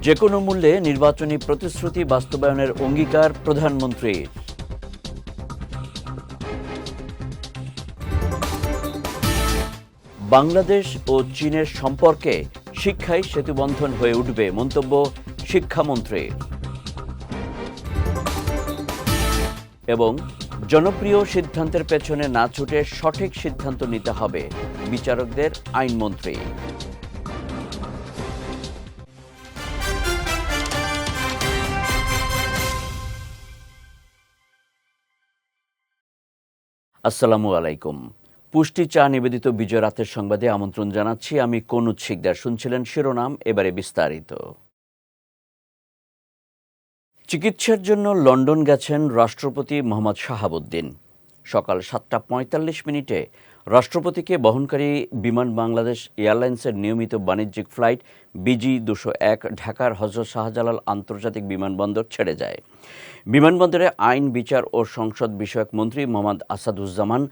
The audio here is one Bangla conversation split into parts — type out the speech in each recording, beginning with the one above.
যেকোনো মূল্যে নির্বাচনী প্রতিশ্রুতি বাস্তবায়নের অঙ্গীকার প্রধানমন্ত্রীর। বাংলাদেশ ও চীনের সম্পর্কে শিক্ষাই সেতুবন্ধন হয়ে উঠবে মন্তব্য শিক্ষামন্ত্রীর। এবং জনপ্রিয় সিদ্ধান্তের পেছনে না ছুটে সঠিক সিদ্ধান্ত নিতে হবে বিচারকদের আইনমন্ত্রী। আসসালামু আলাইকুম। পুষ্টি চা নিবেদিত বিজয় রাতের সংবাদে আমন্ত্রণ জানাচ্ছি আমি কনুজ শিকদার। শুনছিলেন শিরোনাম, এবারে বিস্তারিত। চিকিৎসার জন্য লন্ডন গেছেন রাষ্ট্রপতি মোহাম্মদ শাহাবুদ্দিন। সকাল 7:45 রাষ্ট্রপতিকে বহনকারী বিমান বাংলাদেশ এয়ারলাইন্সের নিয়মিত বাণিজ্যিক ফ্লাইট BG-201 ঢাকার হযরত শাহজালাল আন্তর্জাতিক বিমানবন্দর ছেড়ে যায়। বিমানবন্দরে আইন, বিচার ও সংসদ বিষয়ক মন্ত্রী মোহাম্মদ আসাদুজ্জামান,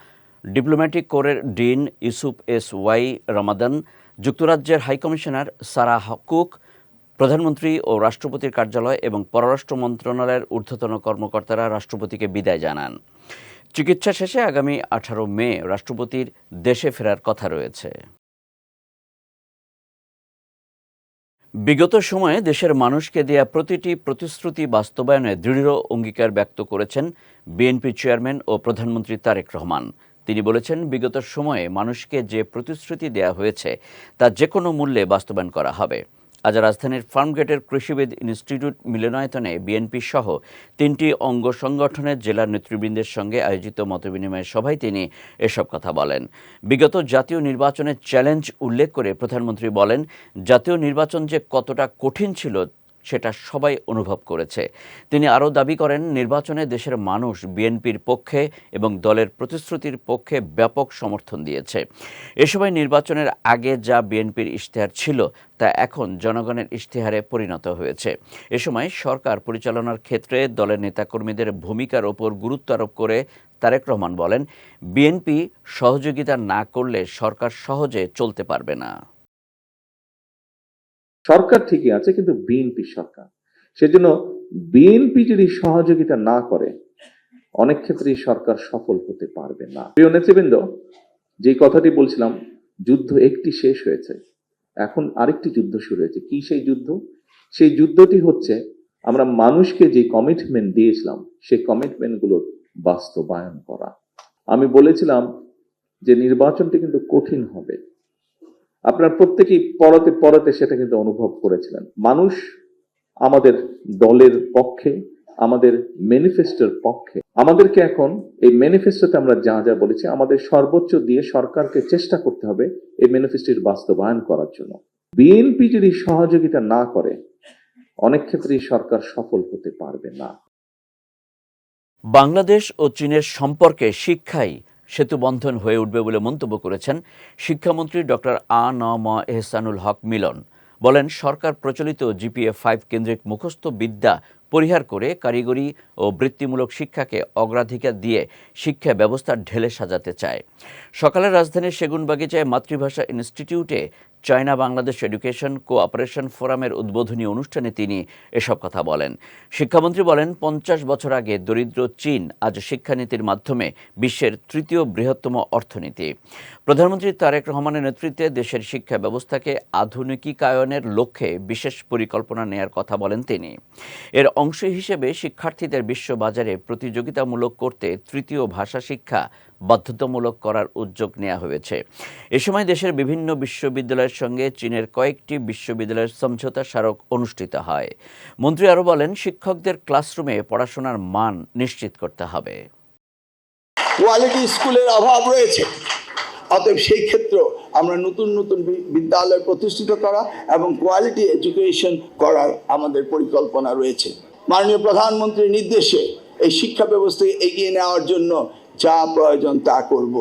ডিপ্লোম্যাটিক কোরের ডিন ইউসুফ ওয়াই রমাদান, যুক্তরাজ্যের হাইকমিশনার সারা কুক, প্রধানমন্ত্রী ও রাষ্ট্রপতির কার্যালয় এবং পররাষ্ট্র মন্ত্রণালয়ের ঊর্ধ্বতন কর্মকর্তারা রাষ্ট্রপতিকে বিদায় জানান। চিকিৎসা শেষে আগামী 18 মে রাষ্ট্রপতির দেশে ফেরার কথা রয়েছে। বিগত সময়ে দেশের মানুষকে দেয়া প্রতিটি প্রতিশ্রুতি বাস্তবায়নে দৃঢ় অঙ্গীকার ব্যক্ত করেছেন বিএনপি চেয়ারম্যান ও প্রধানমন্ত্রী তারেক রহমান। তিনি বলেছেন, বিগত সময়ে মানুষকে যে প্রতিশ্রুতি দেয়া হয়েছে তা যে কোনো মূল্যে বাস্তবায়ন করা হবে। আজ রাজধানীর ফার্মগেটের কৃষিবিদ ইনস্টিটিউট মিলনায়তনে বিএনপি সহ 3টি অঙ্গ সংগঠনের জেলা নেতৃবৃন্দের সঙ্গে আয়োজিত মতবিনিময় সভায় তিনি এসব কথা বলেন। বিগত জাতীয় নির্বাচনের চ্যালেঞ্জ উল্লেখ করে প্রধানমন্ত্রী বলেন, জাতীয় নির্বাচন যে কতটা কঠিন ছিল সেটা সবাই অনুভব করেছে। তিনি আরও দাবি করেন, নির্বাচনে দেশের মানুষ বিএনপির পক্ষে এবং দলের প্রতিশ্রুতির পক্ষে ব্যাপক সমর্থন দিয়েছে। এ সময় নির্বাচনের আগে যা বিএনপির ইশতেহার ছিল তা এখন জনগণের ইশতেহারে পরিণত হয়েছে। এ সময় সরকার পরিচালনার ক্ষেত্রে দলের নেতাকর্মীদের ভূমিকার ওপর গুরুত্ব আরোপ করে তারেক রহমান বলেন, বিএনপি সহযোগিতা না করলে সরকার সহজে চলতে পারবে না। সরকার ঠিকই আছে, কিন্তু বিএনপি সরকার, সেজন্য বিএনপি যদি সহযোগিতা না করে অনেক ক্ষেত্রেই সরকার সফল হতে পারবে না। প্রিয় নেতৃবৃন্দ, যে কথাটি বলছিলাম, যুদ্ধ একটি শেষ হয়েছে, এখন আরেকটি যুদ্ধ শুরু হয়েছে। কি সেই যুদ্ধ? সেই যুদ্ধটি হচ্ছে আমরা মানুষকে যে কমিটমেন্ট দিয়েছিলাম সেই কমিটমেন্টগুলোর বাস্তবায়ন করা। আমি বলেছিলাম যে নির্বাচনটি কিন্তু কঠিন হবে। আপনার প্রত্যেকেই পরতে পরতে সেটা কিন্তু অনুভব করেছিলেন। মানুষ আমাদের দলের পক্ষে, আমাদের ম্যানিফেস্টোর পক্ষে। আমাদেরকে এখন এই ম্যানিফেস্টোতে আমরা যা যা বলেছি, আমাদের সর্বোচ্চ দিয়ে সরকারকে চেষ্টা করতে হবে এই ম্যানিফেস্টোর বাস্তবায়ন করার জন্য। বিএনপি যদি সহযোগিতা না করে অনেক ক্ষেত্রেই সরকার সফল হতে পারবে না। বাংলাদেশ ও চীনের সম্পর্কে শিক্ষাই সেতুবন্ধন হয়ে উঠবে বলে মন্তব্য করেছেন শিক্ষামন্ত্রী ডক্টর আ.ন.ম এহসানুল হক মিলন। বলেন, সরকার প্রচলিত GPA-5 কেন্দ্রিক মুখস্থ বিদ্যা পরিহার করে কারিগরি ও বৃত্তিমূলক শিক্ষাকে অগ্রাধিকার দিয়ে শিক্ষা ব্যবস্থা ঢেলে সাজাতে চায়। সকালে রাজধানীর সেগুনবাগিচায় মাতৃভাষা ইনস্টিটিউটে চায়না বাংলাদেশ এডুকেশন কোঅপারেশন ফোরামের উদ্বোধনী অনুষ্ঠানে তিনি এসব কথা বলেন। শিক্ষামন্ত্রী বলেন, 50 বছর আগে দরিদ্র চীন আজ শিক্ষানীতির মাধ্যমে বিশ্বের 3য় বৃহত্তম অর্থনীতি। প্রধানমন্ত্রী তারেক রহমানের নেতৃত্বে দেশের শিক্ষা ব্যবস্থাকে আধুনিকায়নের লক্ষ্যে বিশেষ পরিকল্পনা নেয়ার কথা বলেন তিনি। এর অংশ হিসেবে শিক্ষার্থীদের বিশ্ববাজারে প্রতিযোগিতামূলক করতে 3য় ভাষা শিক্ষা বাধ্যতামূলক করার উদ্যোগ নেওয়া হয়েছে। এ সময় দেশের বিভিন্ন বিশ্ববিদ্যালয়ের সঙ্গে চীনের কয়েকটি বিশ্ববিদ্যালয়ের সমঝোতা স্মারক অনুষ্ঠিত হয়। মন্ত্রী আরও বলেন, শিক্ষকদের ক্লাসরুমে পড়াশোনার মান নিশ্চিত করতে হবে। কোয়ালিটি স্কুলের অভাব রয়েছে, অতএব সেই ক্ষেত্রে আমরা নতুন নতুন বিদ্যালয় প্রতিষ্ঠিত করা এবং কোয়ালিটি এডুকেশন করার আমাদের পরিকল্পনা রয়েছে। মাননীয় প্রধানমন্ত্রীর নির্দেশে এই শিক্ষা ব্যবস্থাকে এগিয়ে নেওয়ার জন্য যা প্রয়োজন তা করব।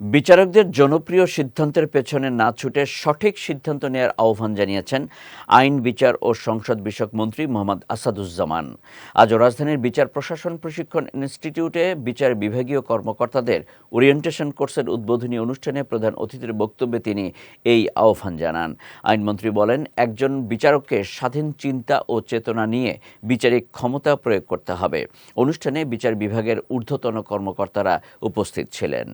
বিচারকদের জনপ্রিয় সিদ্ধান্তের পেছনে না ছুটে সঠিক সিদ্ধান্ত নেওয়ার আহ্বান জানিয়েছেন আইন বিচার ও সংসদ বিষয়ক মন্ত্রী মোহাম্মদ আসাদুজ্জামান। আজও রাজধানীর বিচার প্রশাসন প্রশিক্ষণ ইনস্টিটিউটে বিচার বিভাগীয় কর্মকর্তাদের ওরিয়েন্টেশন কোর্সের উদ্বোধনী অনুষ্ঠানে প্রধান অতিথির বক্তব্যে তিনি এই আহ্বান জানান। আইনমন্ত্রী বলেন, একজন বিচারককে স্বাধীন চিন্তা ও চেতনা নিয়ে বিচারিক ক্ষমতা প্রয়োগ করতে হবে। অনুষ্ঠানে বিচার বিভাগের ঊর্ধ্বতন কর্মকর্তারা উপস্থিত ছিলেন।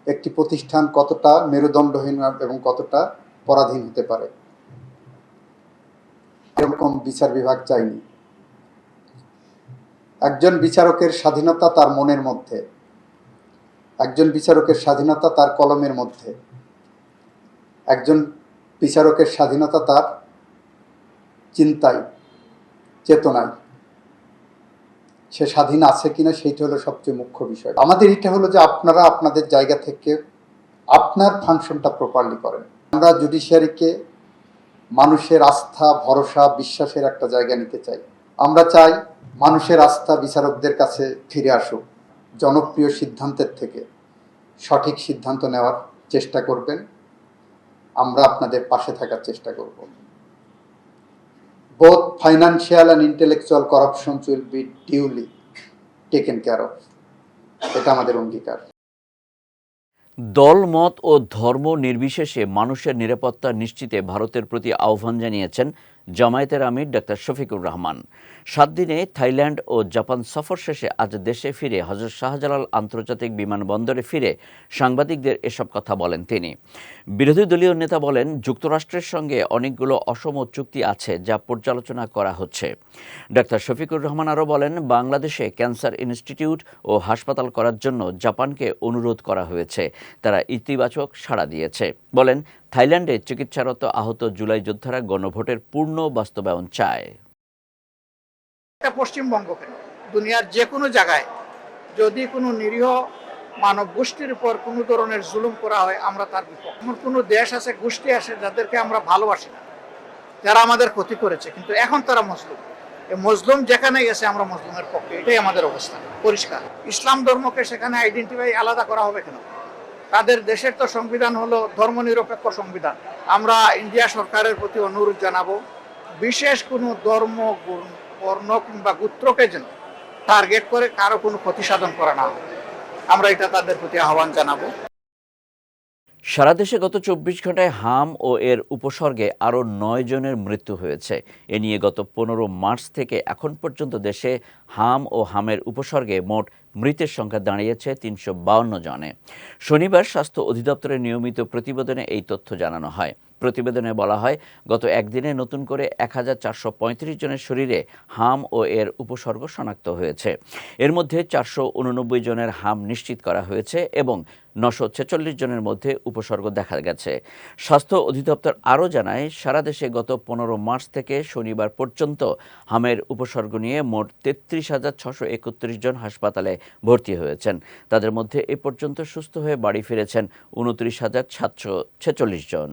একটি প্রতিষ্ঠান কতটা মেরুদণ্ডহীন এবং কতটা পরাধীন হতে পারে, এরকম বিচার বিভাগ চাইনি। একজন বিচারকের স্বাধীনতা তার মনের মধ্যে, একজন বিচারকের স্বাধীনতা তার কলমের মধ্যে, একজন বিচারকের স্বাধীনতা তার চিন্তায়, চেতনায়। সে স্বাধীন আছে কিনা সেইটা হলো সবচেয়ে মুখ্য বিষয়। আমাদের এটা হলো যে আপনারা আপনাদের জায়গা থেকে আপনার ফাংশনটা প্রপারলি করেন। আমরা জুডিশিয়ারিকে মানুষের আস্থা, ভরসা, বিশ্বাসের একটা জায়গা নিতে চাই। আমরা চাই মানুষের আস্থা বিচারকদের কাছে ফিরে আসুক। জনপ্রিয় সিদ্ধান্তের থেকে সঠিক সিদ্ধান্ত নেওয়ার চেষ্টা করবেন। আমরা আপনাদের পাশে থাকার চেষ্টা করব। Both financial and intellectual corruptions will be duly taken care of. এটা আমাদের অঙ্গীকার। দল, মত ও ধর্ম নির্বিশেষে মানুষের নিরাপত্তা নিশ্চিতে ভারতের প্রতি আহ্বান জানিয়েছেন জামায়াতের আমির ডাক্তার শফিকুর রহমান। 7 দিনে থাইল্যান্ড ও জাপান সফর শেষে আজ দেশে ফিরে হযরত শাহজালাল আন্তর্জাতিক বিমানবন্দরে ফিরে সাংবাদিকদের এসব কথা বলেন তিনি। বিরোধী দলীয় নেতা বলেন, যুক্তরাষ্ট্রের সঙ্গে অনেকগুলো অসম চুক্তি আছে যা পর্যালোচনা করা হচ্ছে। ডাক্তার শফিকুর রহমান আরও বলেন, বাংলাদেশে ক্যান্সার ইনস্টিটিউট ও হাসপাতাল করার জন্য জাপানকে অনুরোধ করা হয়েছে। তারা ইতিবাচক সাড়া দিয়েছে। বলেন, থাইল্যান্ডে চিকিৎসারত আহত জুলাই যোদ্ধারা গণভোটের পূর্ণ বাস্তবায়ন চায়। পশ্চিমবঙ্গ কেন, দুনিয়ার যে কোনো জায়গায় যদি কোনো নিরীহ মানব গোষ্ঠীর উপর কোনো ধরনের জুলুম করা হয়, আমরা তার বিপক্ষে। এমন কোনো দেশ আছে, গোষ্ঠী আছে যাদেরকে আমরা ভালোবাসি না, যারা আমাদের ক্ষতি করেছে, কিন্তু এখন তারা মজলুম। এই মজলুম যেখানে গেছে আমরা মজলুমের পক্ষে, এটাই আমাদের অবস্থা পরিষ্কার। ইসলাম ধর্মকে সেখানে আইডেন্টিফাই আলাদা করা হবে কেন? তাদের দেশের তো সংবিধান হলো ধর্মনিরপেক্ষ সংবিধান। আমরা ইন্ডিয়া সরকারের প্রতি অনুরোধ জানাবো, বিশেষ কোনো ধর্ম, বর্ণ কিংবা গোত্রকে যেন টার্গেট করে কারো কোনো ক্ষতি সাধন করা না হয়। আমরা এটা তাদের প্রতি আহ্বান জানাবো। সারা দেশে গত 24 ঘন্টায় হাম ও এর উপসর্গে আরও 9 জনের মৃত্যু হয়েছে। এ নিয়ে গত 15 মার্চ থেকে এখন পর্যন্ত দেশে হাম ও হামের উপসর্গে মোট মৃতের সংখ্যা দাঁড়িয়েছে 352 জনে। শনিবার স্বাস্থ্য অধিদপ্তরের নিয়মিত প্রতিবেদনে এই তথ্য জানানো হয়। প্রতিবেদনে বলা হয়, গত একদিনে নতুন করে 1435 জনের শরীরে হাম ও এর উপসর্গ শনাক্ত হয়েছে। এর মধ্যে 489 জনের হাম নিশ্চিত করা হয়েছে এবং 946 জনের মধ্যে উপসর্গ দেখা গেছে। স্বাস্থ্য অধিদপ্তর আরও জানায়, সারা দেশে গত 15 মার্চ থেকে শনিবার পর্যন্ত হামের উপসর্গ নিয়ে মোট 33,631 জন হাসপাতালে ভর্তি হয়েছেন। তাদের মধ্যে এ পর্যন্ত সুস্থ হয়ে বাড়ি ফিরেছেন 29,746 জন।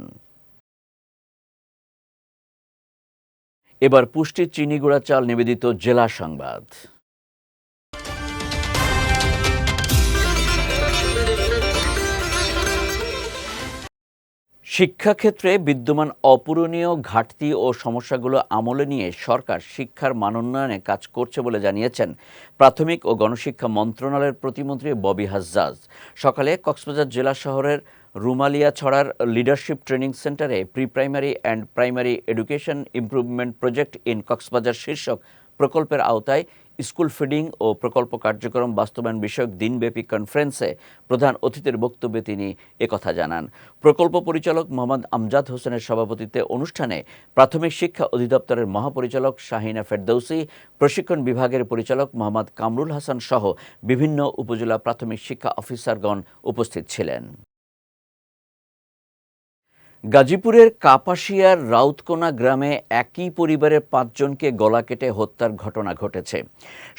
এবার পুষ্টি চিনি গুঁড়া চাল নিবেদিত জেলা সংবাদ। শিক্ষাক্ষেত্রে বিদ্যমান অপূরণীয় ঘাটতি ও সমস্যাগুলো আমলে নিয়ে সরকার শিক্ষার মানোন্নয়নে কাজ করছে বলে জানিয়েছেন প্রাথমিক ও গণশিক্ষা মন্ত্রণালয়ের প্রতিমন্ত্রী ববি হাজ্জাজ। সকালে কক্সবাজার জেলা শহরের রুমালিয়াছড়ার লিডারশিপ ট্রেনিং সেন্টারে pre primary and primary education improvement project in Cox's Bazar শীর্ষক প্রকল্পের আওতায় স্কুল ফিডিং ও প্রকল্প কার্যক্রম বাস্তবায়ন বিষয়ক দিনব্যাপী কনফারেন্সে প্রধান অতিথির বক্তব্যে তিনি একথা জানান। প্রকল্প পরিচালক মোহাম্মদ আমজাদ হোসেনের সভাপতিত্বে অনুষ্ঠানে প্রাথমিক শিক্ষা অধিদপ্তরের মহাপরিচালক শাহিনা ফেরদৌসি, প্রশিক্ষণ বিভাগের পরিচালক মোহাম্মদ কামরুল হাসান সহ বিভিন্ন উপজেলা প্রাথমিক শিক্ষা অফিসারগণ উপস্থিত ছিলেন। গাজীপুরের কাপাসিয়ার রাউতকোনা গ্রামে একই পরিবারের 5 জনকে গলা কেটে হত্যার ঘটনা ঘটেছে।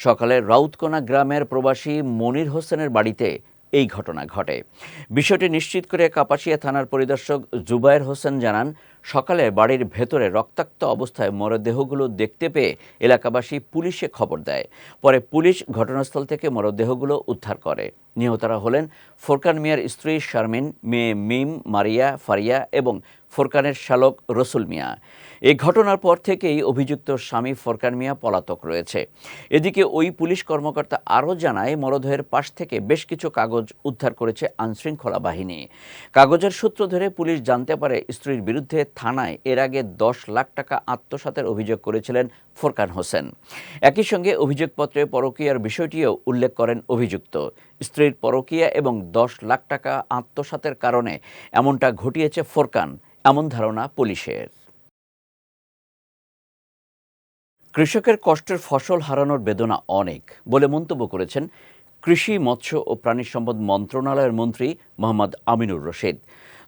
সকালে রাউতকোনা গ্রামের প্রবাসী মনির হোসেনের বাড়িতে এই ঘটনা ঘটে। বিষয়টি নিশ্চিত করে কাপাসিয়া থানার পরিদর্শক জুবায়ের হোসেন জানান, সকালে বাড়ির ভেতরে রক্তাক্ত অবস্থায় মরদেহগুলো দেখতে পেয়ে এলাকাবাসী পুলিশে খবর দেয়। পরে পুলিশ ঘটনাস্থল থেকে মরদেহগুলো উদ্ধার করে। নিহতরা হলেন ফোরকান মিয়ার স্ত্রী শারমিন, মেয়ে মিম, মারিয়া, ফারিয়া এবং ফোরকানের শালক রসুল মিয়া। এই ঘটনার পর থেকেই অভিযুক্ত স্বামী ফোরকান মিয়া পলাতক রয়েছে। এদিকে ওই পুলিশ কর্মকর্তা আরও জানায়, মরদেহের পাশ থেকে বেশ কিছু কাগজ উদ্ধার করেছে আইনশৃঙ্খলা বাহিনী। কাগজের সূত্র ধরে পুলিশ জানতে পারে, স্ত্রীর বিরুদ্ধে থানায় এর আগে 10 লাখ টাকা আত্মসাতের অভিযোগ করেছিলেন ফোরকান হোসেন। একই সঙ্গে অভিযোগপত্রে পরকীয়ার বিষয়টিও উল্লেখ করেন অভিযুক্ত। স্ত্রীর পরকীয়া এবং 10 লাখ টাকা আত্মসাতের কারণে এমনটা ঘটিয়েছে ফোরকান, এমন ধারণা পুলিশের। কৃষকের কষ্টের ফসল হারানোর বেদনা অনেক বলে মন্তব্য করেছেন কৃষি, মৎস্য ও প্রাণী সম্পদ মন্ত্রণালয়ের মন্ত্রী মোহাম্মদ আমিনুর রশিদ।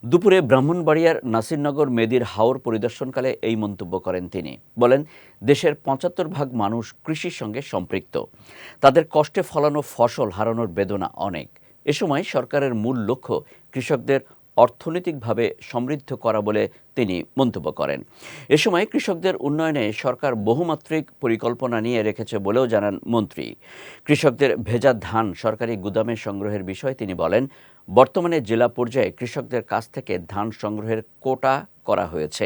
দুপুরে ব্রাহ্মণবাড়িয়ার নাসিরনগর মেদির হাওর পরিদর্শনকালে এই মন্তব্য করেন তিনি। বলেন, দেশের ৭৫% মানুষ কৃষির সঙ্গে সম্পৃক্ত। তাদের কষ্টে ফলানো ফসল হারানোর বেদনা অনেক। এ সময় সরকারের মূল লক্ষ্য কৃষকদের অর্থনৈতিকভাবে সমৃদ্ধ করা বলে তিনি মন্তব্য করেন। এ সময় কৃষকদের উন্নয়নে সরকার বহুমাত্রিক পরিকল্পনা নিয়ে রেখেছে বলেও জানান মন্ত্রী। কৃষকদের ভেজা ধান সরকারি গুদামে সংগ্রহের বিষয়ে তিনি বলেন, বর্তমানে জেলা পর্যায়ে কৃষকদের কাছ থেকে ধান সংগ্রহের কোটা করা হয়েছে।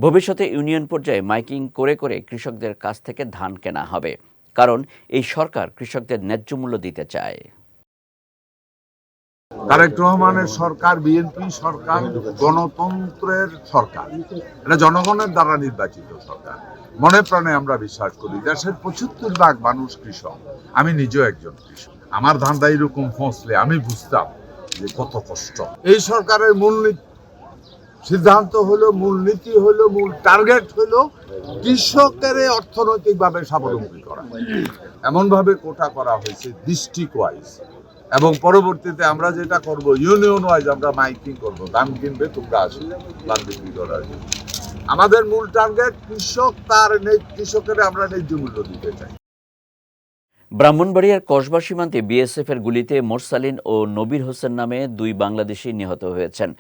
ভবিষ্যতে ইউনিয়ন পর্যায়ে মাইকিং করে করে কৃষকদের কাছ থেকে ধান কেনা হবে, কারণ এই সরকার কৃষকদের ন্যায্য মূল্য দিতে চায়। তারেক রহমানের সরকার, বিএনপি সরকার গণতন্ত্রের সরকার, এটা জনগণের দ্বারা নির্বাচিত সরকার। মনে প্রাণে আমরা বিশ্বাস করি দেশের ৭৫% মানুষ কৃষক। আমি নিজেও একজন কৃষক। আমার ধান্দা এরকম ফসলে আমি বুঝতাম যে কত কষ্ট। এই সরকারের মূল সিদ্ধান্ত হলো, মূলনীতি হলো, মূল টার্গেট হলো কৃষকের অর্থনৈতিকভাবে স্বাবলম্বী করা। এমনভাবে কোটা করা হয়েছে ডিস্ট্রিক্ট ওয়াইজ, এবং পরবর্তীতে আমরা যেটা করব, ইউনিয়ন ওয়াইজ আমরা মাইকিং করব, ধান কিনবে তোমরা আসো ধান বিক্রি করার জন্য। আমাদের মূল টার্গেট কৃষক, কৃষকের আমরা ন্যায্য মূল্য দিতে চাই। ব্রাহ্মণবাড়িয়ার কসবা সীমান্তে বিএসএফের গুলিতে মোরসালিন ও নবীর হোসেন নামে 2 বাংলাদেশি নিহত হয়েছেন।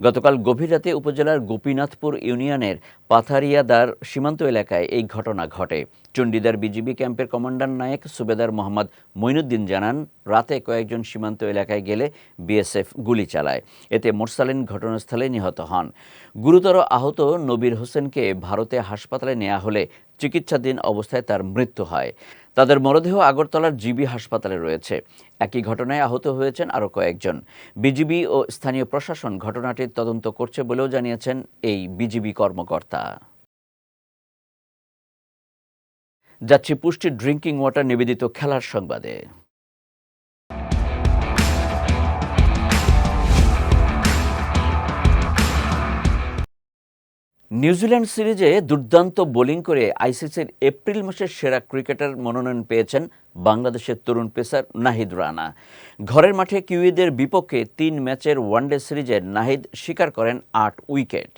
গতকাল গভীর রাতে উপজেলার গোপীনাথপুর ইউনিয়নের পাথারিয়াদার সীমান্ত এলাকায় এই ঘটনা ঘটে। চণ্ডীদার বিজিবি ক্যাম্পের কমান্ডার নায়েক সুবেদার মোহাম্মদ মঈনুদ্দিন জানান, রাতে কয়েকজন সীমান্ত এলাকায় গেলে বিএসএফ গুলি চালায়। এতে মোরসালিন ঘটনাস্থলে নিহত হন। গুরুতর আহত নবীর হোসেনকে ভারতে হাসপাতালে নেওয়া হলে চিকিৎসাধীন অবস্থায় তার মৃত্যু হয়। তাদের মরদেহ আগরতলার জিবি হাসপাতালে রয়েছে। একই ঘটনায় আহত হয়েছেন আরও কয়েকজন। বিজিবি ও স্থানীয় প্রশাসন ঘটনাটির তদন্ত করছে বলেও জানিয়েছেন এই বিজিবি কর্মকর্তা। যাচ্ছি পুষ্টি ড্রিঙ্কিং ওয়াটার নিবেদিত খেলার সংবাদে। নিউজিল্যান্ড সিরিজে দুর্দান্ত বোলিং করে আইসিসির এপ্রিল মাসের সেরা ক্রিকেটার মনোনয়ন পেয়েছেন বাংলাদেশের তরুণ পেসার নাহিদ রানা। ঘরের মাঠে কিউইদের বিপক্ষে 3 ম্যাচের ওয়ানডে সিরিজে নাহিদ শিকার করেন 8 উইকেট।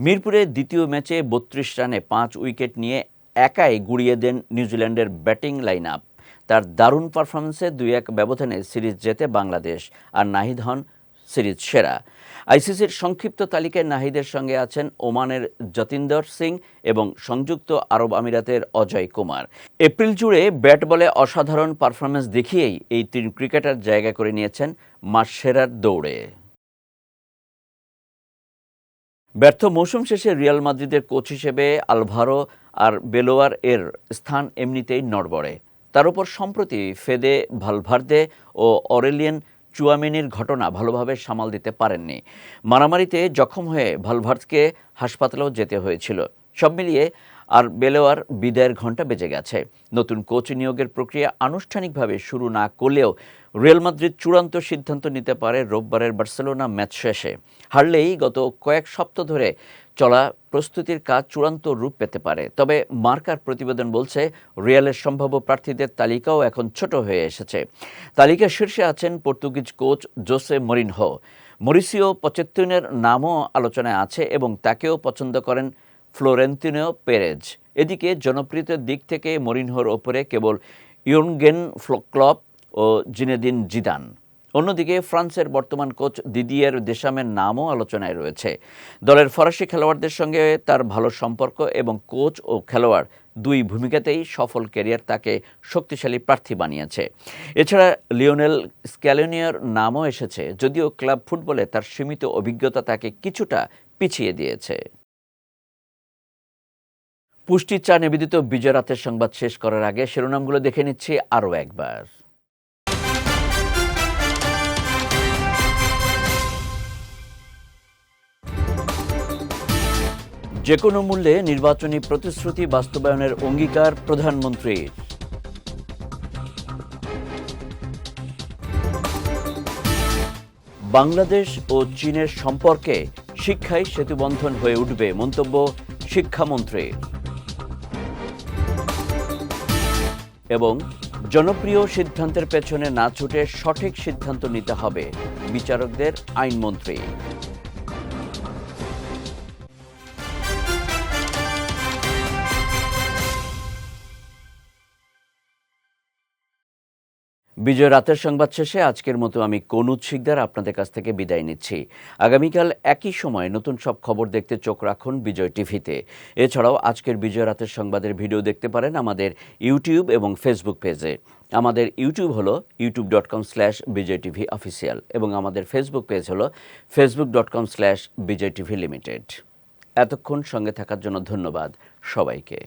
মিরপুরে দ্বিতীয় ম্যাচে 32 রানে 5 উইকেট নিয়ে একাই গুড়িয়ে দেন নিউজিল্যান্ডের ব্যাটিং লাইন আপ। তার দারুণ পারফরমেন্সে 2-1 ব্যবধানে সিরিজ জেতে বাংলাদেশ, আর নাহিদ হন সিরিজ সেরা। আইসিসির সংক্ষিপ্ত তালিকায় নাহিদের সঙ্গে আছেন ওমানের যতীন্দর সিং এবং সংযুক্ত আরব আমিরাতের অজয় কুমার। এপ্রিল জুড়ে ব্যাট বলে অসাধারণ পারফরমেন্স দেখিয়েই এই 3 ক্রিকেটার জায়গা করে নিয়েছেন মাস সেরার দৌড়ে। ব্যর্থ মৌসুম শেষে রিয়াল মাদ্রিদের কোচ হিসেবে আলভারো আর বেলোয়ার এর স্থান এমনিতেই নড়বড়ে। তার উপর সম্প্রতি ফেদে ভালভার্দে ও অরেলিয়ান চুয়ামেনির ঘটনা ভালোভাবে সামাল দিতে পারেননি। মারামারিতে জখম হয়ে ভালভার্দকে হাসপাতালেও যেতে হয়েছিল। সব মিলিয়ে আর বেলোয়ার বিদায়ের ঘণ্টা বেজে গেছে। নতুন কোচ নিয়োগের প্রক্রিয়া আনুষ্ঠানিকভাবে শুরু না করলেও রিয়াল মাদ্রিদ চূড়ান্ত সিদ্ধান্ত নিতে পারে রোববারের বার্সেলোনা ম্যাচ শেষে। হারলেই গত কয়েক সপ্তাহ ধরে চলা প্রস্তুতির কাজ চূড়ান্ত রূপ পেতে পারে। তবে মার্কার প্রতিবেদন বলছে, রিয়ালের সম্ভাব্য প্রার্থীদের তালিকাও এখন ছোট হয়ে এসেছে। তালিকার শীর্ষে আছেন Portuguese coach Jose Mourinho. Mauricio পচেত্তিনোর নামও আলোচনায় আছে এবং তাকেও পছন্দ করেন ফ্লোরেন্তিনো পেরেজ। এদিকে জনপ্রিয়তার দিক থেকে মরিনহোর ওপরে কেবল ইয়র্গেন ক্লপ ও জিনেদিন জিদান। অন্যদিকে ফ্রান্সের বর্তমান কোচ দিদিয়ের দেশামের নামও আলোচনায় রয়েছে। দলের ফরাসি খেলোয়াড়দের সঙ্গে তার ভালো সম্পর্ক এবং কোচ ও খেলোয়াড় দুই ভূমিকাতেই সফল ক্যারিয়ার তাকে শক্তিশালী প্রার্থী বানিয়েছে। এছাড়া লিওনেল স্ক্যালোনির নামও এসেছে, যদিও ক্লাব ফুটবলে তার সীমিত অভিজ্ঞতা তাকে কিছুটা পিছিয়ে দিয়েছে। পুষ্টির চা নিবেদিত বিজয় রাতের সংবাদ শেষ করার আগে শিরোনামগুলো দেখে নিচ্ছি আরও একবার। যে কোনো মূল্যে নির্বাচনী প্রতিশ্রুতি বাস্তবায়নের অঙ্গীকার প্রধানমন্ত্রীর। বাংলাদেশ ও চীনের সম্পর্কে শিক্ষাই সেতুবন্ধন হয়ে উঠবে, মন্তব্য শিক্ষামন্ত্রীর। এবং জনপ্রিয় সিদ্ধান্তের পেছনে না ছুটে সঠিক সিদ্ধান্ত নিতে হবে, বিচারকদের আইনমন্ত্রী। বিজয় রাতের সংবাদ শেষে আজকের মতো আমি কনুজ শিকদার আপনাদের কাছ থেকে বিদায় নিচ্ছি। আগামীকাল একই সময় নতুন সব খবর দেখতে চোখ রাখুন বিজয় টিভিতে। এছাড়াও আজকের বিজয় রাতের সংবাদের ভিডিও দেখতে পারেন আমাদের ইউটিউব এবং ফেসবুক পেজে। আমাদের ইউটিউব হলো youtube.com/bijaytvofficial এবং আমাদের ফেসবুক পেজ হলো facebook.com/bijaytvlimited। এতক্ষণ সঙ্গে থাকার জন্য ধন্যবাদ সবাইকে।